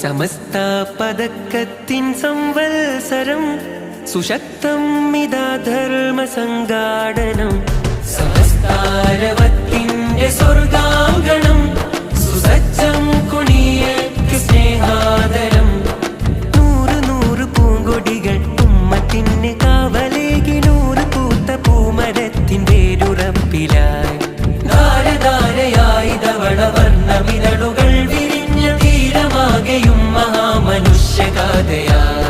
സമസ്ത പദക്കത്തിൻ സംവത്സരം സുശക്തം ഇതാ ധർമ്മ സംഘാടനം സമസ്താരവത്തിന്റെ സ്വർഗാങ്കണം സുസജ്ജം കുണിയേക്ക് സ്നേഹാദരം നൂറ് നൂറ് പൂങ്കൊടികൾ ഉമ്മത്തിന് കാവലേകി നൂറ് പൂത്ത പൂമരത്തിൻ വേരുറപ്പിലായി ധാരധാരയായി ധവള വർണ്ണമിതളുകൾ വിരിഞ്ഞ തീരമാകെയും മഹാമനുഷ്യഗാഥയായി